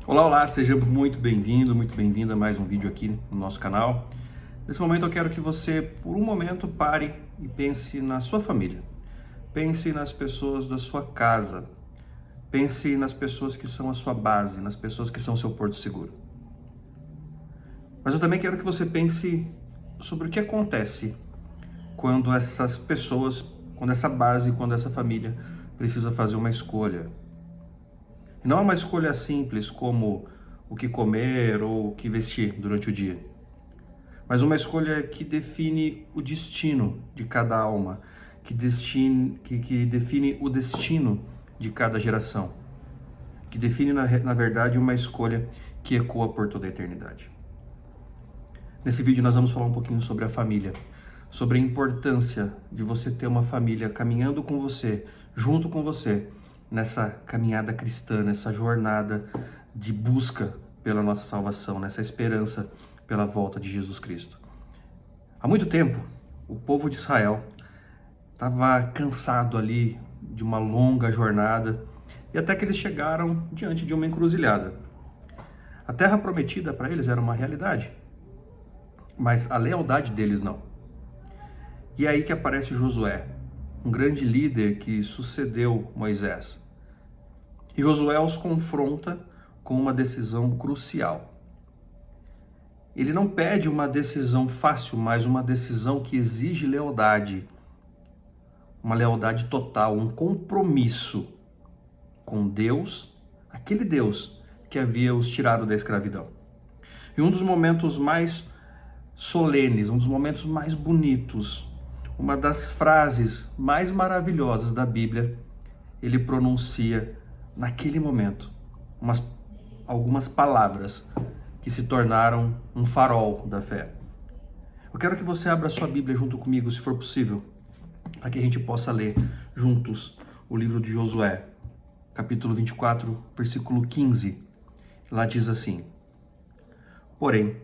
Olá, olá, seja muito bem-vindo, muito bem-vinda a mais um vídeo aqui no nosso canal. Nesse momento eu quero que você, por um momento, pare e pense na sua família. Pense nas pessoas da sua casa. Pense nas pessoas que são a sua base, nas pessoas que são o seu porto seguro. Mas eu também quero que você pense sobre o que acontece quando essas pessoas, quando essa base, quando essa família precisa fazer uma escolha. E não é uma escolha simples como o que comer ou o que vestir durante o dia, mas uma escolha que define o destino de cada alma, que define o destino de cada geração, que define, na verdade, uma escolha que ecoa por toda a eternidade. Nesse vídeo nós vamos falar um pouquinho sobre a família, sobre a importância de você ter uma família caminhando com você, junto com você, nessa caminhada cristã, nessa jornada de busca pela nossa salvação, nessa esperança pela volta de Jesus Cristo. Há muito tempo, o povo de Israel estava cansado ali de uma longa jornada e até que eles chegaram diante de uma encruzilhada. A terra prometida para eles era uma realidade, mas a lealdade deles não. E é aí que aparece Josué, um grande líder que sucedeu Moisés. E Josué os confronta com uma decisão crucial. Ele não pede uma decisão fácil, mas uma decisão que exige lealdade. Uma lealdade total, um compromisso com Deus, aquele Deus que havia os tirado da escravidão. E um dos momentos mais solenes, um dos momentos mais bonitos, uma das frases mais maravilhosas da Bíblia, ele pronuncia naquele momento algumas palavras que se tornaram um farol da fé. Eu quero que você abra sua Bíblia junto comigo, se for possível, para que a gente possa ler juntos o livro de Josué, capítulo 24, versículo 15. Lá diz assim: Porém,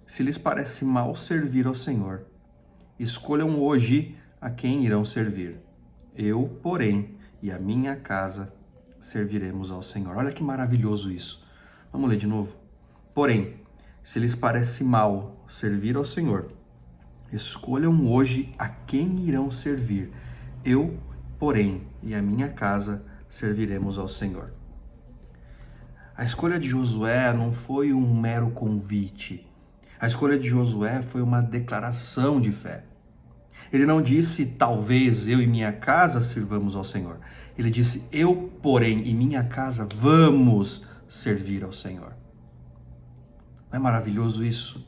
se lhes parece mal servir ao Senhor, escolham hoje a quem irão servir. Eu, porém, e a minha casa serviremos ao Senhor. Olha que maravilhoso isso. Vamos ler de novo? Porém, se lhes parece mal servir ao Senhor, escolham hoje a quem irão servir. Eu, porém, e a minha casa serviremos ao Senhor. A escolha de Josué não foi um mero convite. A escolha de Josué foi uma declaração de fé. Ele não disse, talvez eu e minha casa sirvamos ao Senhor. Ele disse, eu, porém, e minha casa vamos servir ao Senhor. Não é maravilhoso isso?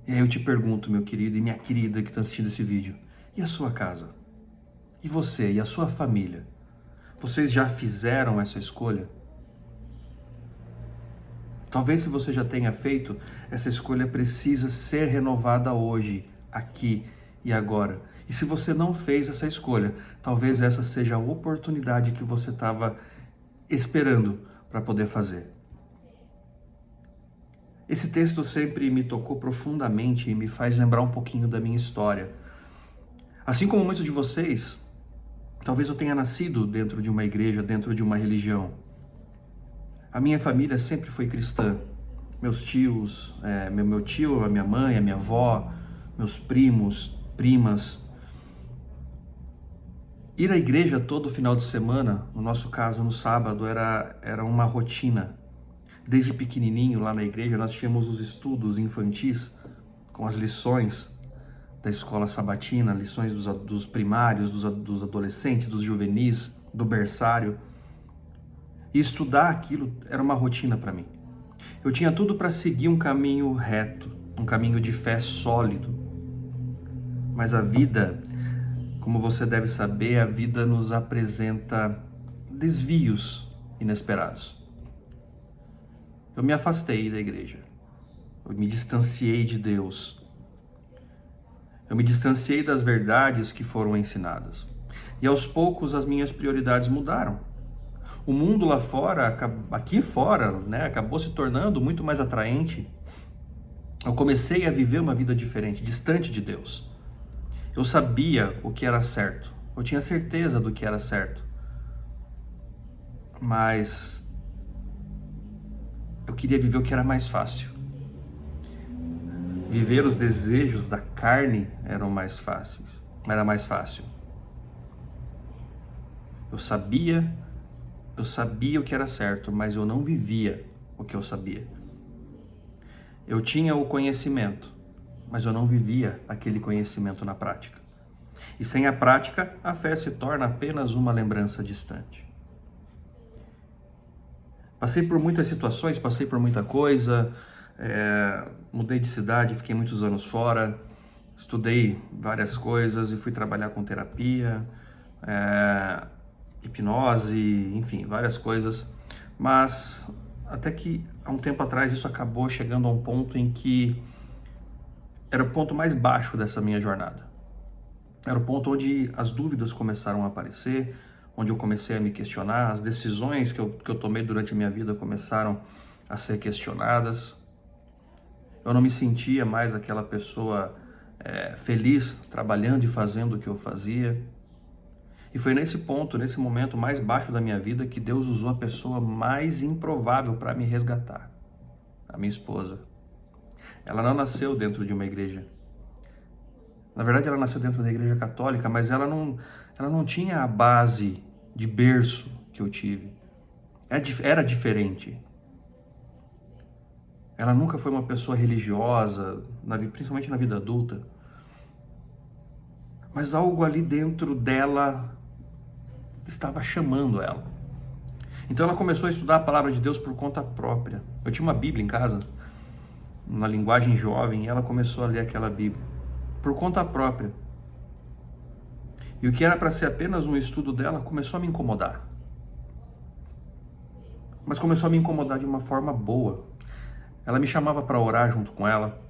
E aí eu te pergunto, meu querido e minha querida que está assistindo esse vídeo, e a sua casa? E você e a sua família? Vocês já fizeram essa escolha? Talvez se você já tenha feito, essa escolha precisa ser renovada hoje, aqui e agora. E se você não fez essa escolha, talvez essa seja a oportunidade que você estava esperando para poder fazer. Esse texto sempre me tocou profundamente e me faz lembrar um pouquinho da minha história. Assim como muitos de vocês, talvez eu tenha nascido dentro de uma igreja, dentro de uma religião. A minha família sempre foi cristã. Meus tios, meu tio, a minha mãe, a minha avó, meus primos, primas. Ir à igreja todo final de semana, no nosso caso no sábado, era uma rotina. Desde pequenininho lá na igreja nós tínhamos os estudos infantis com as lições da escola sabatina, lições dos primários, dos adolescentes, dos juvenis, do berçário. E estudar aquilo era uma rotina para mim. Eu tinha tudo para seguir um caminho reto, um caminho de fé sólido. Mas a vida, como você deve saber, a vida nos apresenta desvios inesperados. Eu me afastei da igreja. Eu me distanciei de Deus. Eu me distanciei das verdades que foram ensinadas. E aos poucos as minhas prioridades mudaram. O mundo lá fora, aqui fora, acabou se tornando muito mais atraente. Eu comecei a viver uma vida diferente, distante de Deus. Eu sabia o que era certo. Eu tinha certeza do que era certo. Mas eu queria viver o que era mais fácil. Viver os desejos da carne era mais fácil. Eu sabia o que era certo, mas eu não vivia o que eu sabia. Eu tinha o conhecimento, mas eu não vivia aquele conhecimento na prática. E sem a prática, a fé se torna apenas uma lembrança distante. Passei por muitas situações, passei por muita coisa, mudei de cidade, fiquei muitos anos fora, estudei várias coisas e fui trabalhar com terapia, hipnose, enfim, várias coisas. Mas até que há um tempo atrás isso acabou chegando a um ponto em que era o ponto mais baixo dessa minha jornada. Era o ponto onde as dúvidas começaram a aparecer, onde eu comecei a me questionar, as decisões que eu tomei durante a minha vida começaram a ser questionadas. Eu não me sentia mais aquela pessoa feliz trabalhando e fazendo o que eu fazia. E foi nesse ponto, nesse momento mais baixo da minha vida, que Deus usou a pessoa mais improvável para me resgatar, a minha esposa. Ela não nasceu dentro de uma igreja. Na verdade, ela nasceu dentro da igreja católica, mas ela não tinha a base de berço que eu tive. Era diferente. Ela nunca foi uma pessoa religiosa, principalmente na vida adulta. Mas algo ali dentro dela estava chamando ela. Então ela começou a estudar a palavra de Deus por conta própria. Eu tinha uma Bíblia em casa, na linguagem jovem, e ela começou a ler aquela Bíblia por conta própria. E o que era para ser apenas um estudo dela começou a me incomodar. Mas começou a me incomodar de uma forma boa. Ela me chamava para orar junto com ela.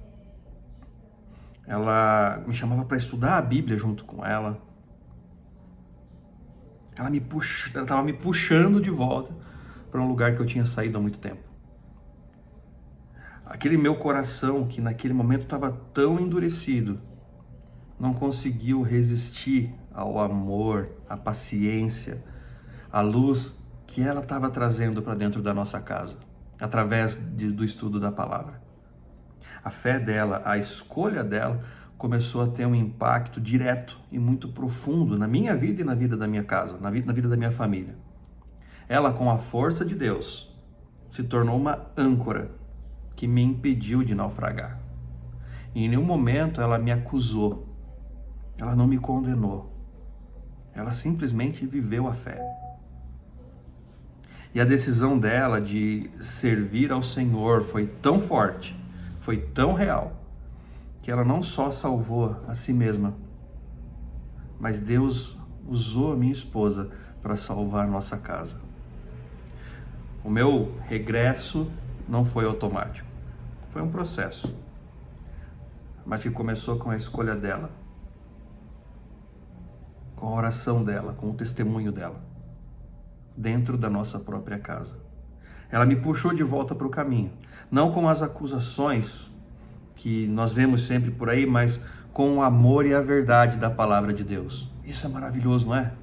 Ela me chamava para estudar a Bíblia junto com ela. Ela estava me puxando de volta para um lugar que eu tinha saído há muito tempo. Aquele meu coração, que naquele momento estava tão endurecido, não conseguiu resistir ao amor, à paciência, à luz que ela estava trazendo para dentro da nossa casa, através do estudo da palavra. A fé dela, a escolha dela, começou a ter um impacto direto e muito profundo na minha vida e na vida da minha casa, na vida da minha família. Ela, com a força de Deus, se tornou uma âncora que me impediu de naufragar. E em nenhum momento ela me acusou, ela não me condenou, ela simplesmente viveu a fé. E a decisão dela de servir ao Senhor foi tão forte, foi tão real, que ela não só salvou a si mesma, mas Deus usou a minha esposa para salvar nossa casa. O meu regresso não foi automático, foi um processo, mas que começou com a escolha dela, com a oração dela, com o testemunho dela, dentro da nossa própria casa. Ela me puxou de volta para o caminho, não com as acusações que nós vemos sempre por aí, mas com o amor e a verdade da palavra de Deus. Isso é maravilhoso, não é?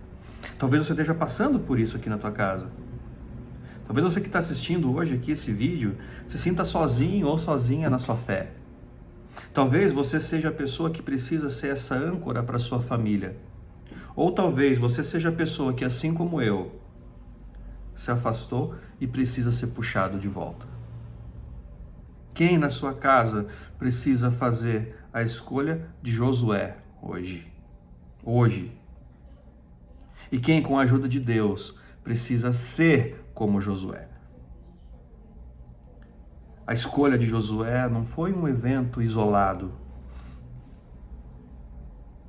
Talvez você esteja passando por isso aqui na tua casa. Talvez você que está assistindo hoje aqui esse vídeo se sinta sozinho ou sozinha na sua fé. Talvez você seja a pessoa que precisa ser essa âncora para a sua família. Ou talvez você seja a pessoa que, assim como eu, se afastou e precisa ser puxado de volta. Quem na sua casa precisa fazer a escolha de Josué hoje? E quem, com a ajuda de Deus, precisa ser como Josué? A escolha de Josué não foi um evento isolado.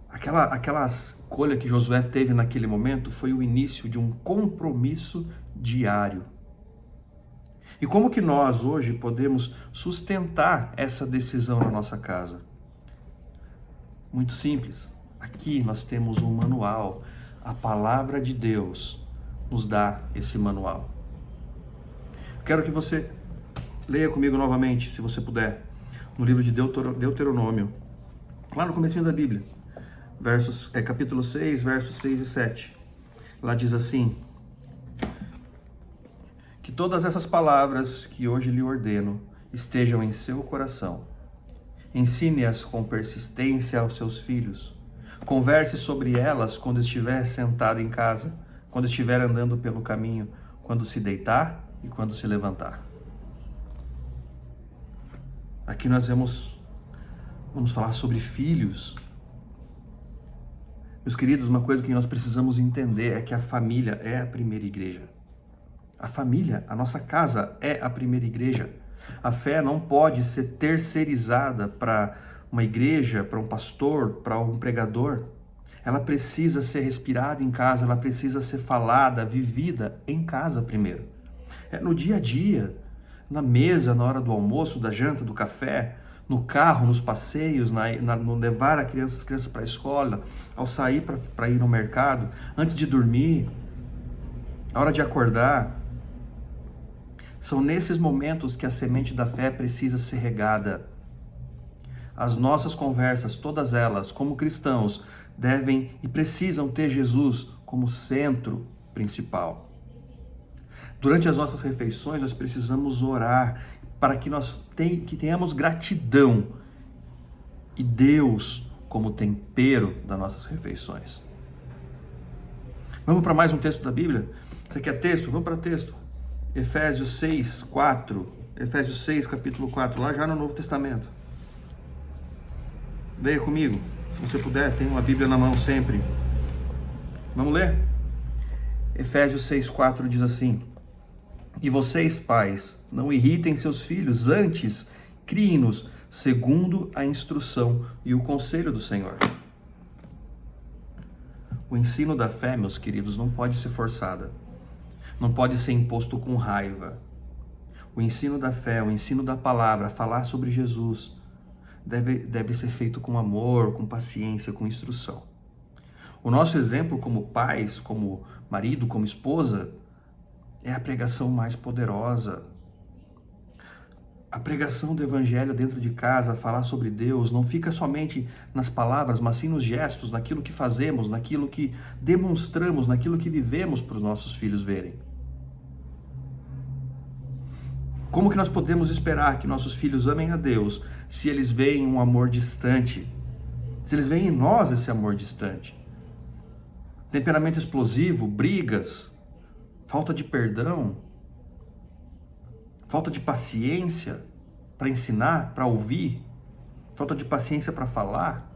Aquela escolha que Josué teve naquele momento foi o início de um compromisso diário. E como que nós hoje podemos sustentar essa decisão na nossa casa? Muito simples. Aqui nós temos um manual. A palavra de Deus nos dá esse manual. Quero que você leia comigo novamente, se você puder, no livro de Deuteronômio, lá no comecinho da Bíblia, capítulo 6, versos 6 e 7. Lá diz assim: que todas essas palavras que hoje lhe ordeno estejam em seu coração. Ensine-as com persistência aos seus filhos. Converse sobre elas quando estiver sentado em casa, quando estiver andando pelo caminho, quando se deitar e quando se levantar. Aqui nós vamos falar sobre filhos. Meus queridos, uma coisa que nós precisamos entender é que a família é a primeira igreja. A família, a nossa casa, é a primeira igreja. A fé não pode ser terceirizada para uma igreja, para um pastor, para um pregador. Ela precisa ser respirada em casa, ela precisa ser falada, vivida em casa primeiro. É no dia a dia, na mesa, na hora do almoço, da janta, do café, no carro, nos passeios, no levar as crianças para a escola, ao sair para ir no mercado, antes de dormir, na hora de acordar. São nesses momentos que a semente da fé precisa ser regada. As nossas conversas, todas elas, como cristãos, devem e precisam ter Jesus como centro principal. Durante as nossas refeições, nós precisamos orar para que que tenhamos gratidão e Deus como tempero das nossas refeições. Vamos para mais um texto da Bíblia? Você quer texto? Vamos para texto. Efésios 6, 4. Efésios 6, capítulo 4, lá já no Novo Testamento. Leia comigo, se você puder, tem uma Bíblia na mão sempre. Vamos ler? Efésios 6, 4 diz assim: E vocês, pais, não irritem seus filhos, antes criem-nos segundo a instrução e o conselho do Senhor. O ensino da fé, meus queridos, não pode ser forçada. Não pode ser imposto com raiva. O ensino da fé, o ensino da palavra, falar sobre Jesus, deve ser feito com amor, com paciência, com instrução. O nosso exemplo como pais, como marido, como esposa, é a pregação mais poderosa. A pregação do evangelho dentro de casa, falar sobre Deus, não fica somente nas palavras, mas sim nos gestos, naquilo que fazemos, naquilo que demonstramos, naquilo que vivemos para os nossos filhos verem. Como que nós podemos esperar que nossos filhos amem a Deus se eles veem um amor distante? Se eles veem em nós esse amor distante? Temperamento explosivo, brigas, falta de perdão, falta de paciência para ensinar, para ouvir, falta de paciência para falar.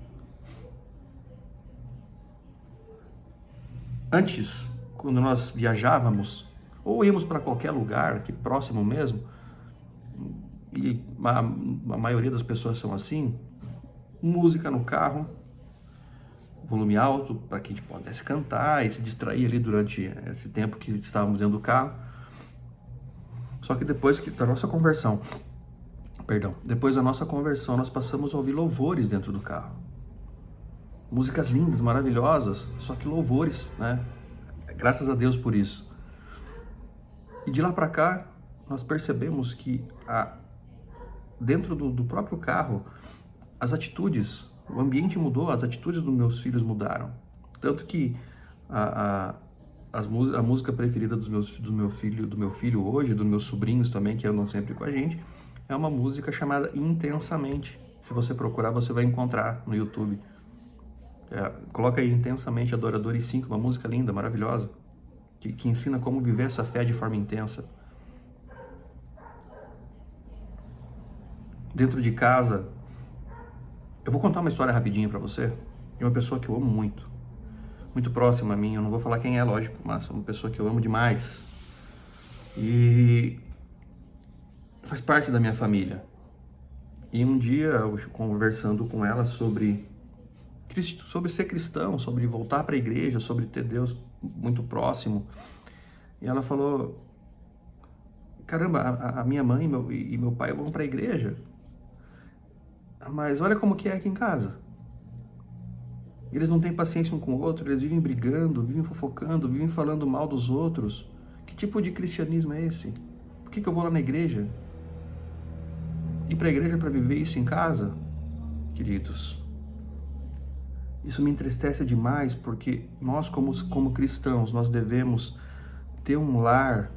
Antes, quando nós viajávamos, ou íamos para qualquer lugar, aqui próximo mesmo, e a maioria das pessoas são assim, música no carro, volume alto, para que a gente pudesse cantar e se distrair ali durante esse tempo que estávamos dentro do carro. Só que depois da nossa conversão, nós passamos a ouvir louvores dentro do carro. Músicas lindas, maravilhosas, só que louvores, né? Graças a Deus por isso. E de lá para cá, nós percebemos que dentro do próprio carro, as atitudes, o ambiente mudou, as atitudes dos meus filhos mudaram. Tanto que a música preferida do meu filho hoje, dos meus sobrinhos também, que andam sempre com a gente, é uma música chamada Intensamente. Se você procurar, você vai encontrar no YouTube. Coloca aí Intensamente Adoradores 5, uma música linda, maravilhosa, que ensina como viver essa fé de forma intensa. Dentro de casa, eu vou contar uma história rapidinho para você, de uma pessoa que eu amo muito, muito próxima a mim. Eu não vou falar quem é, lógico, mas é uma pessoa que eu amo demais e faz parte da minha família. E um dia, eu conversando com ela sobre ser cristão, sobre voltar para a igreja, sobre ter Deus muito próximo, e ela falou: caramba, a minha mãe e meu pai vão para a igreja, mas olha como que é aqui em casa. Eles não têm paciência um com o outro, eles vivem brigando, vivem fofocando, vivem falando mal dos outros. Que tipo de cristianismo é esse? Por que eu vou lá na igreja? Ir para a igreja para viver isso em casa? Queridos, isso me entristece demais, porque nós como cristãos, nós devemos ter um lar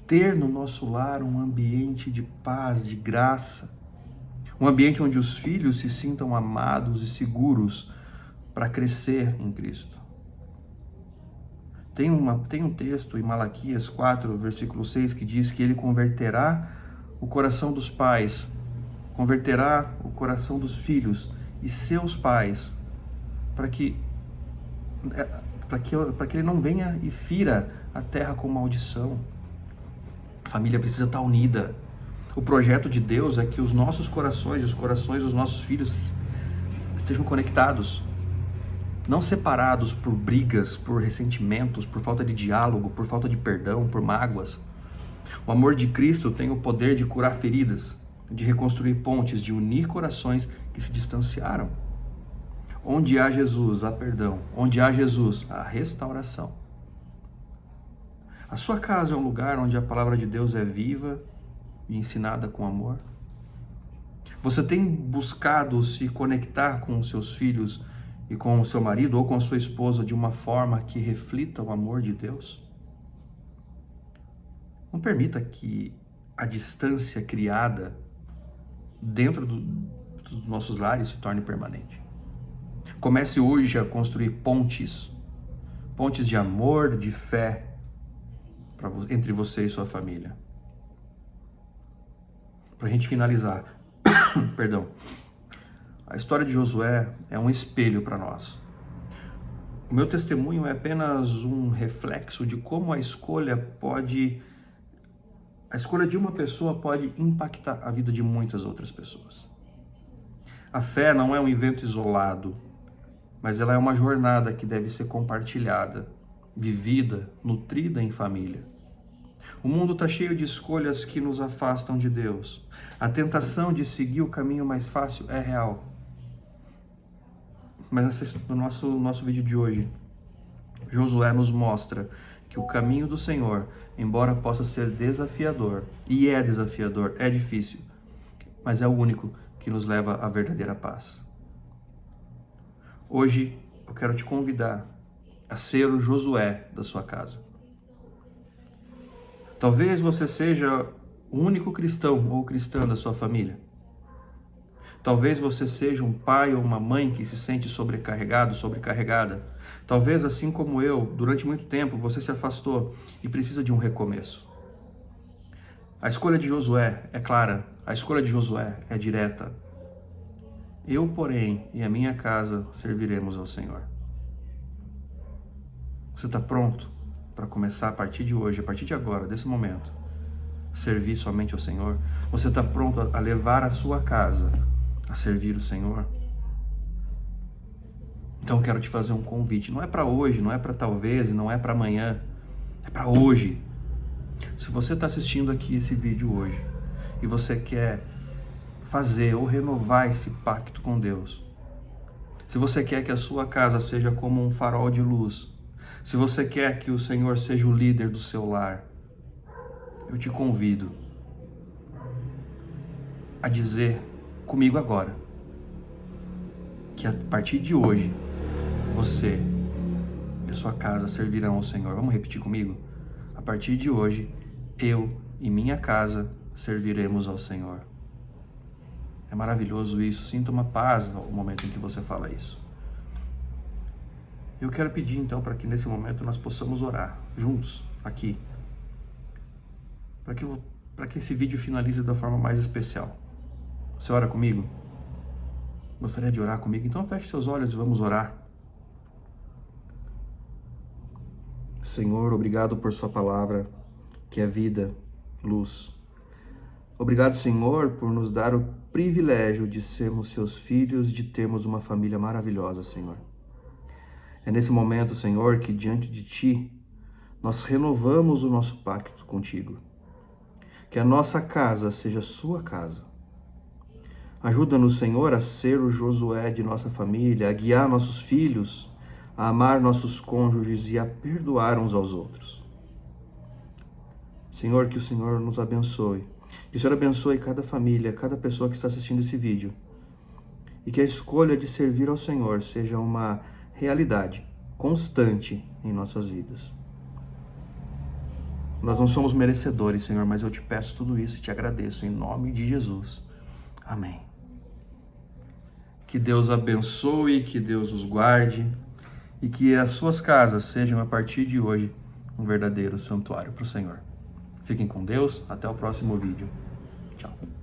ter no nosso lar um ambiente de paz, de graça, um ambiente onde os filhos se sintam amados e seguros para crescer em Cristo. Tem um texto em Malaquias 4, versículo 6, que diz que ele converterá o coração dos pais, converterá o coração dos filhos e seus pais, para que ele não venha e fira a terra com maldição. A família precisa estar unida. O projeto de Deus é que os nossos corações e os corações dos nossos filhos estejam conectados, não separados por brigas, por ressentimentos, por falta de diálogo, por falta de perdão, por mágoas. O amor de Cristo tem o poder de curar feridas, de reconstruir pontes, de unir corações que se distanciaram. Onde há Jesus, há perdão. Onde há Jesus, há restauração. A sua casa é um lugar onde a palavra de Deus é viva e ensinada com amor? Você tem buscado se conectar com os seus filhos e com o seu marido ou com a sua esposa de uma forma que reflita o amor de Deus? Não permita que a distância criada dentro dos nossos lares se torne permanente. Comece hoje a construir pontes de amor, de fé entre você e sua família. Para a gente finalizar, perdão, a história de Josué é um espelho para nós. O meu testemunho é apenas um reflexo de como a escolha de uma pessoa pode impactar a vida de muitas outras pessoas. A fé não é um evento isolado, mas ela é uma jornada que deve ser compartilhada, vivida, nutrida em família. O mundo está cheio de escolhas que nos afastam de Deus. A tentação de seguir o caminho mais fácil é real. Mas no nosso vídeo de hoje, Josué nos mostra que o caminho do Senhor, embora possa ser desafiador, e é desafiador, é difícil, mas é o único que nos leva à verdadeira paz. Hoje eu quero te convidar a ser o Josué da sua casa. Talvez você seja o único cristão ou cristã da sua família. Talvez você seja um pai ou uma mãe que se sente sobrecarregado, sobrecarregada. Talvez, assim como eu, durante muito tempo você se afastou e precisa de um recomeço. A escolha de Josué é clara, a escolha de Josué é direta. Eu, porém, e a minha casa serviremos ao Senhor. Você está pronto para começar a partir de hoje, a partir de agora, desse momento, servir somente ao Senhor? Você está pronto a levar a sua casa a servir o Senhor? Então eu quero te fazer um convite. Não é para hoje, não é para talvez, e não é para amanhã. É para hoje. Se você está assistindo aqui esse vídeo hoje e você quer fazer ou renovar esse pacto com Deus, se você quer que a sua casa seja como um farol de luz, se você quer que o Senhor seja o líder do seu lar, eu te convido a dizer comigo agora que a partir de hoje você e a sua casa servirão ao Senhor. Vamos repetir comigo? A partir de hoje, eu e minha casa serviremos ao Senhor. É maravilhoso isso. Sinta uma paz no momento em que você fala isso. Eu quero pedir então para que nesse momento nós possamos orar juntos aqui, para que esse vídeo finalize da forma mais especial. Você ora comigo? Gostaria de orar comigo? Então feche seus olhos e vamos orar. Senhor, obrigado por sua palavra, que é vida, luz. Obrigado, Senhor, por nos dar o privilégio de sermos seus filhos, de termos uma família maravilhosa, Senhor. É nesse momento, Senhor, que diante de Ti, nós renovamos o nosso pacto contigo. Que a nossa casa seja sua casa. Ajuda-nos, Senhor, a ser o Josué de nossa família, a guiar nossos filhos, a amar nossos cônjuges e a perdoar uns aos outros. Senhor, que o Senhor nos abençoe. Que o Senhor abençoe cada família, cada pessoa que está assistindo esse vídeo. E que a escolha de servir ao Senhor seja uma realidade constante em nossas vidas. Nós não somos merecedores, Senhor, mas eu te peço tudo isso e te agradeço em nome de Jesus. Amém. Que Deus abençoe, que Deus os guarde e que as suas casas sejam, a partir de hoje, um verdadeiro santuário para o Senhor. Fiquem com Deus, até o próximo vídeo. Tchau.